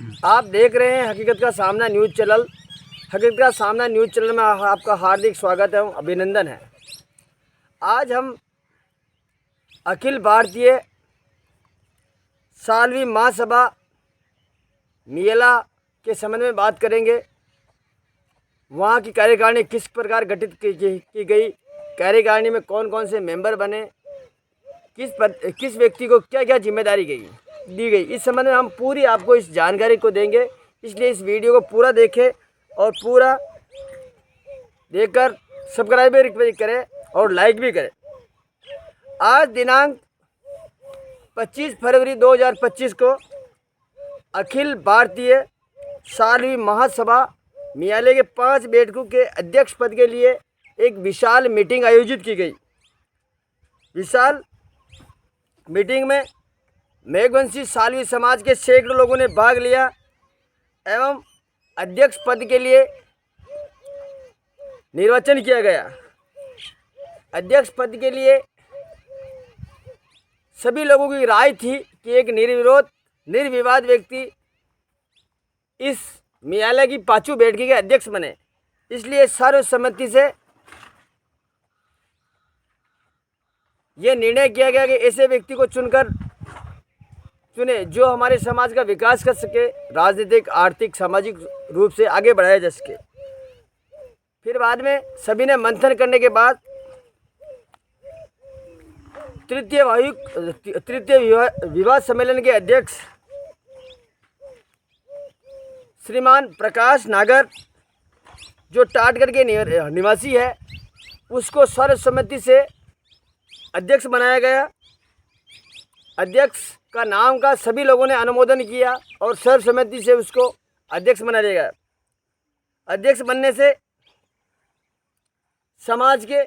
आप देख रहे हैं हकीकत का सामना न्यूज़ चैनल। हकीकत का सामना न्यूज़ चैनल में आपका हार्दिक स्वागत है, अभिनंदन है। आज हम अखिल भारतीय सालवी महासभा मेला के संबंध में बात करेंगे। वहाँ की कार्यकारिणी किस प्रकार गठित की गई, कार्यकारिणी में कौन कौन से मेंबर बने, किस व्यक्ति को क्या क्या जिम्मेदारी दी गई, इस संबंध में हम पूरी आपको इस जानकारी को देंगे। इसलिए इस वीडियो को पूरा देखें और पूरा देखकर सब्सक्राइब भी करें और लाइक भी करें। आज दिनांक 25 फरवरी 2025 को अखिल भारतीय सालवी महासभा न्यायालय के 5 बैठकों के अध्यक्ष पद के लिए एक विशाल मीटिंग आयोजित की गई। विशाल मीटिंग में मेघवंशी सालवी समाज के सैकड़ों लोगों ने भाग लिया एवं अध्यक्ष पद के लिए निर्वाचन किया गया। अध्यक्ष पद के लिए सभी लोगों की राय थी कि एक निर्विवाद व्यक्ति इस न्यायालय की 5 बैठक के अध्यक्ष बने। इसलिए सर्वसम्मति से यह निर्णय किया गया कि ऐसे व्यक्ति को चुने जो हमारे समाज का विकास कर सके, राजनीतिक, आर्थिक, सामाजिक रूप से आगे बढ़ाया जा सके। फिर बाद में सभी ने मंथन करने के बाद तृतीय विवाद सम्मेलन के अध्यक्ष श्रीमान प्रकाश नागर, जो टाटगढ़ के निवासी है, उसको सर्वसम्मति से अध्यक्ष बनाया गया। अध्यक्ष का नाम का सभी लोगों ने अनुमोदन किया और सर्वसम्मति से उसको अध्यक्ष बना दिया गया। अध्यक्ष बनने से समाज के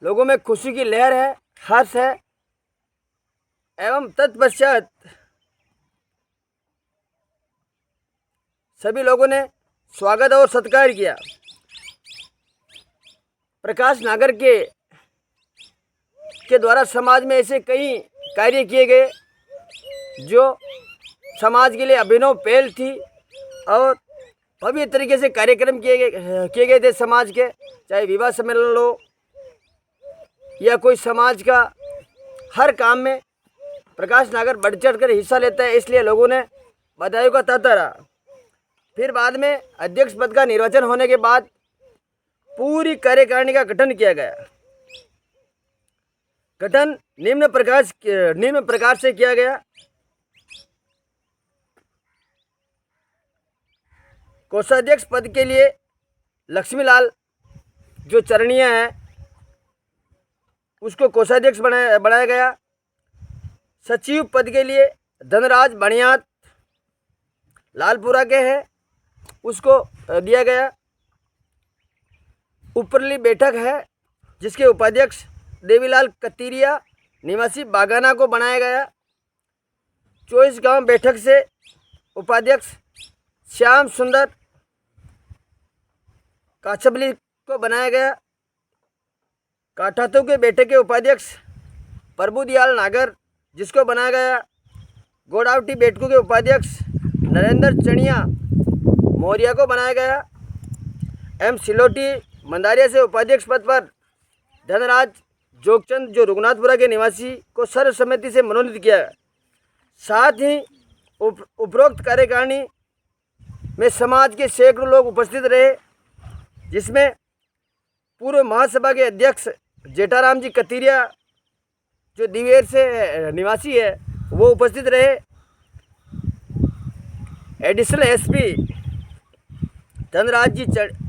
लोगों में खुशी की लहर है, हर्ष है एवं तत्पश्चात सभी लोगों ने स्वागत और सत्कार किया। प्रकाश नागर के द्वारा समाज में ऐसे कई कार्य किए गए जो समाज के लिए अभिनव पहल थी और भव्य तरीके से कार्यक्रम किए गए थे समाज के, चाहे विवाह सम्मेलन हो या कोई समाज का हर काम में प्रकाश नागर बढ़ चढ़ कर हिस्सा लेता है। इसलिए लोगों ने बधाइयों का तांता रहा। फिर बाद में अध्यक्ष पद का निर्वाचन होने के बाद पूरी कार्यकारिणी का गठन किया गया। गठन निम्न प्रकार से किया गया। कोषाध्यक्ष पद के लिए लक्ष्मीलाल जो चरणिया है उसको कोषाध्यक्ष बनाया गया। सचिव पद के लिए धनराज बनियात लालपुरा के हैं, उसको दिया गया। ऊपरली बैठक है जिसके उपाध्यक्ष देवीलाल कतीरिया निवासी बागाना को बनाया गया। 24 गांव बैठक से उपाध्यक्ष श्याम सुंदर काछबली को बनाया गया। काठातों के बैठक के उपाध्यक्ष प्रभुदयाल नागर जिसको बनाया गया। गोडावटी बैठकों के उपाध्यक्ष नरेंद्र चनिया मौर्य को बनाया गया। एम सिलोटी मंदारिया से उपाध्यक्ष पद पर धनराज जोगचंद जो रघुनाथपुरा के निवासी को सर्वसम्मति से मनोनीत किया। साथ ही उपरोक्त कार्यकारिणी में समाज के सैकड़ों लोग उपस्थित रहे, जिसमें पूर्व महासभा के अध्यक्ष जेठाराम जी कतीरिया जो दिवेर से निवासी है वो उपस्थित रहे। एडिशनल एसपी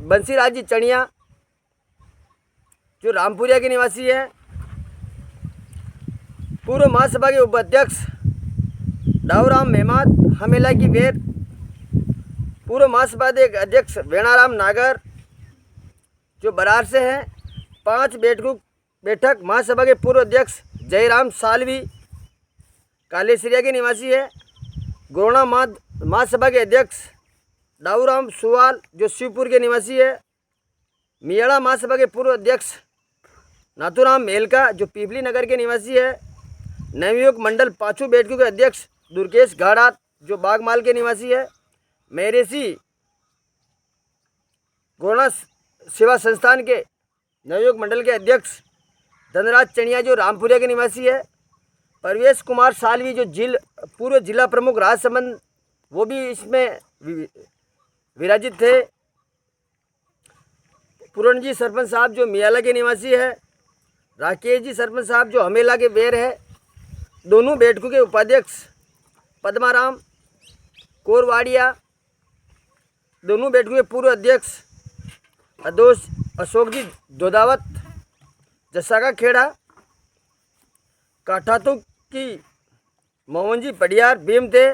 बंसीराज जी चनिया जो रामपुरिया के निवासी है। पूर्व महासभा के उपाध्यक्ष दाऊराम मेहमाद हमेला की वेर। पूर्व महासभा के अध्यक्ष वेणाराम नागर जो बरार से हैं। 5 बैठक महासभा के पूर्व अध्यक्ष जयराम सालवी कालेसरिया के निवासी है। गोरना महासभा के अध्यक्ष दाऊराम सुवाल जो शिवपुर के निवासी है। मियाड़ा महासभा के पूर्व अध्यक्ष नाथुराम मेलका जो पीपली नगर के निवासी है। नवयुग मंडल 5 बैठकों के अध्यक्ष दुर्गेश घाड़ा जो बागमाल के निवासी है, मेरेसी गौड़ा सेवा संस्थान के नवयुवक मंडल के अध्यक्ष धनराज चनिया जो रामपुरिया के निवासी है, परवेश कुमार सालवी जो पूर्व जिला प्रमुख राजसमंद वो भी इसमें विराजित थे, पूरण जी सरपंच साहब जो मियाला के निवासी है, राकेश जी सरपंच साहब जो हमेला के बेर है, दोनों बैठकों के उपाध्यक्ष पद्माराम कोरवाड़िया, दोनों बैठकों के पूर्व अध्यक्ष अशोक जी दोदावत, जसाका खेड़ा, काठातु की मोहन जी पडियार भीम थे,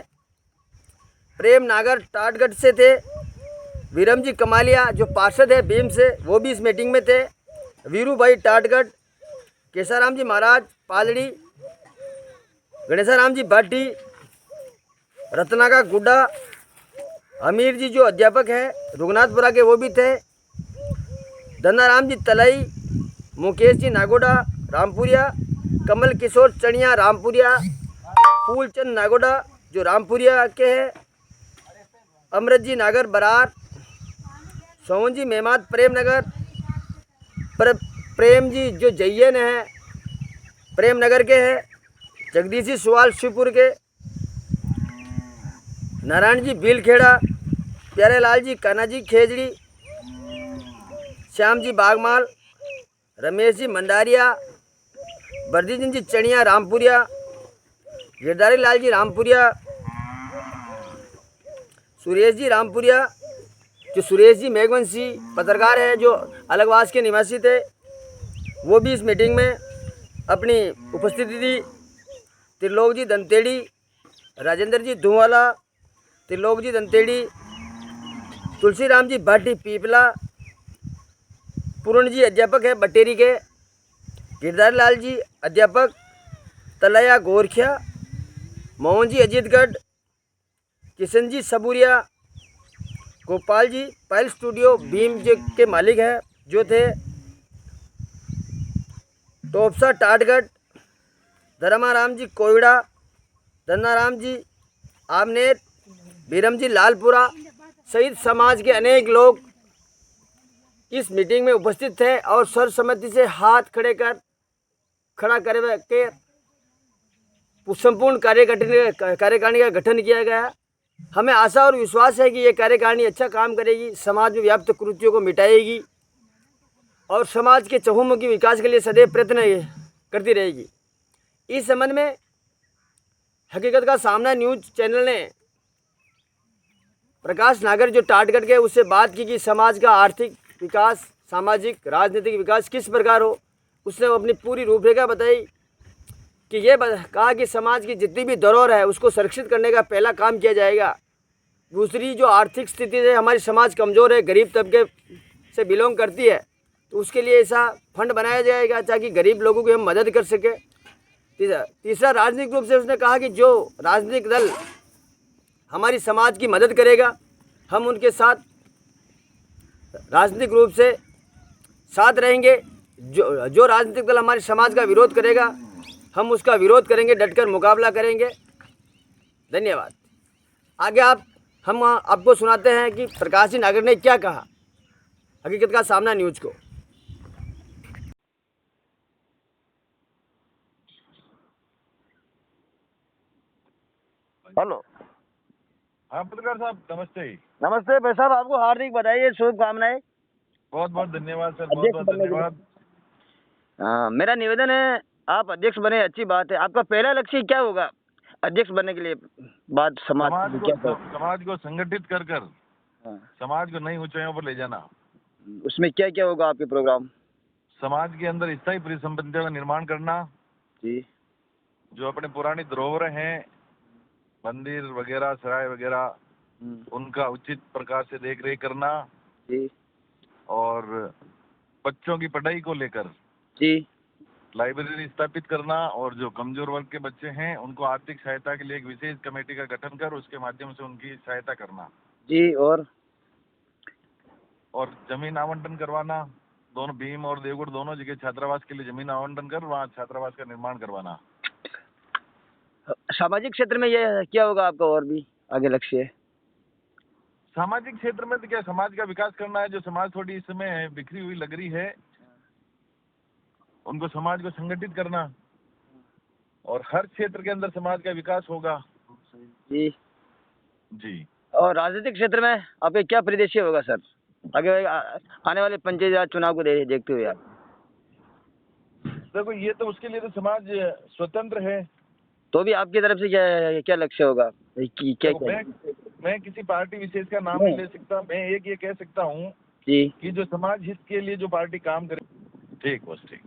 प्रेम नागर टाटगढ़ से थे, वीरम जी कमालिया जो पार्षद है भीम से वो भी इस मीटिंग में थे, वीरू भाई टाटगढ़, केसाराम जी महाराज पालड़ी, गणेशाराम जी भाटी, रत्नाका गुड्डा, अमीर जी जो अध्यापक है रघुनाथपुरा के वो भी थे, धनाराम जी तलाई, मुकेश जी नागोड़ा रामपुरिया, कमल किशोर चनिया रामपुरिया, फूलचंद नागोड़ा जो रामपुरिया के हैं, अमृत जी नागर बरार, सोहन जी मेहमाद प्रेम नगर, प्रेम जी जो जयन है प्रेम नगर के हैं, जगदीश जी सुवाल शिवपुर के, नारायण जी भीलखेड़ा, प्यारे लाल जी कान्हाजी खेजड़ी, श्याम जी बागमाल, रमेश जी मंडारिया, बर्दीजन जी चनिया रामपुरिया, गिरधारी लाल जी रामपुरिया, सुरेश जी रामपुरिया जो सुरेश जी मेघवंशी पत्रकार है जो अलगवास के निवासी थे वो भी इस मीटिंग में अपनी उपस्थिति दी, त्रिलोक जी दंतेड़ी, राजेंद्र जी धुवाला, त्रिलोक जी दंतेड़ी, तुलसीराम जी भाटी पीपला, पूर्ण जी अध्यापक है बटेरी के, गिरधारी लाल जी अध्यापक तलैया गोरखिया, मोहन जी अजीतगढ़, किशन जी सबूरिया, गोपाल जी पायल स्टूडियो भीम जी के मालिक हैं जो थे, टोपसा टाटगढ़, धर्माराम जी कोयड़ा, धन्नाराम जी आमनेर, बीरम जी लालपुरा सहित समाज के अनेक लोग इस मीटिंग में उपस्थित थे और सर्वसम्मति से हाथ खड़ा करके संपूर्ण कार्यकारिणी का गठन किया गया। हमें आशा और विश्वास है कि ये कार्यकारिणी अच्छा काम करेगी, समाज में व्याप्त कुरीतियों को मिटाएगी और समाज के चहुमुखी विकास के लिए सदैव प्रयत्न करती रहेगी। इस संबंध में हकीकत का सामना न्यूज चैनल ने प्रकाश नागर जो टाटगढ़ के उससे बात की कि समाज का आर्थिक विकास, सामाजिक राजनीतिक विकास किस प्रकार हो। उसने अपनी पूरी रूपरेखा बताई कि ये कहा कि समाज की जितनी भी धरोहर है उसको संरक्षित करने का पहला काम किया जाएगा। दूसरी जो आर्थिक स्थिति है हमारी समाज कमज़ोर है, गरीब तबके से बिलोंग करती है, तो उसके लिए ऐसा फंड बनाया जाएगा ताकि गरीब लोगों की हम मदद कर सके। तीसरा राजनीतिक रूप से उसने कहा कि जो राजनीतिक दल हमारी समाज की मदद करेगा हम उनके साथ राजनीतिक रूप से साथ रहेंगे। जो राजनीतिक दल हमारे समाज का विरोध करेगा हम उसका विरोध करेंगे, डटकर मुकाबला करेंगे। धन्यवाद। आगे हम आपको सुनाते हैं कि प्रकाश जी नागर ने क्या कहा हकीकत का सामना न्यूज को। हेलो। हाँ पत्रकार साहब नमस्ते। नमस्ते भाई साहब, आपको हार्दिक बधाई, शुभकामनाएं। बहुत बहुत धन्यवाद सर, बहुत बहुत धन्यवाद। मेरा निवेदन है आप अध्यक्ष बने, अच्छी बात है। आपका पहला लक्ष्य क्या होगा अध्यक्ष बनने के लिए? बात समाज को संगठित कर समाज को नई ऊंचाइयों पर ले जाना। उसमें क्या क्या होगा आपके प्रोग्राम? समाज के अंदर स्थायी परिसंपत्तियों का निर्माण करना जी, जो अपने पुरानी धरोहर हैं, मंदिर वगैरह, सराय वगैरह, उनका उचित प्रकार से देख रेख करना जी, और बच्चों की पढ़ाई को लेकर जी, लाइब्रेरी स्थापित करना और जो कमजोर वर्ग के बच्चे हैं उनको आर्थिक सहायता के लिए एक विशेष कमेटी का गठन कर उसके माध्यम से उनकी सहायता करना जी, और जमीन आवंटन करवाना। दोनों भीम और देवगढ़ दोनों जगह छात्रावास के लिए जमीन आवंटन कर वहाँ छात्रावास का निर्माण करवाना। सामाजिक क्षेत्र में ये क्या होगा आपका? और भी आगे लक्ष्य है? सामाजिक क्षेत्र में तो क्या समाज का विकास करना है। जो समाज थोड़ी इस समय बिखरी हुई लग रही है, उनको समाज को संगठित करना, और हर क्षेत्र के अंदर समाज का विकास होगा। जी। जी। और राजनीतिक क्षेत्र में आपके क्या परिदृश्य होगा सर, आगे आने वाले पंचायत राज चुनाव को देखते हुए आप? देखो, ये तो उसके लिए तो समाज स्वतंत्र है। तो भी आपकी तरफ से क्या क्या लक्ष्य होगा क्या देखो, क्या? मैं किसी पार्टी विशेष का नाम नहीं ले सकता। मैं एक ये कह सकता हूँ जी। कि जो समाज हित के लिए जो पार्टी काम करे। ठीक, बस ठीक।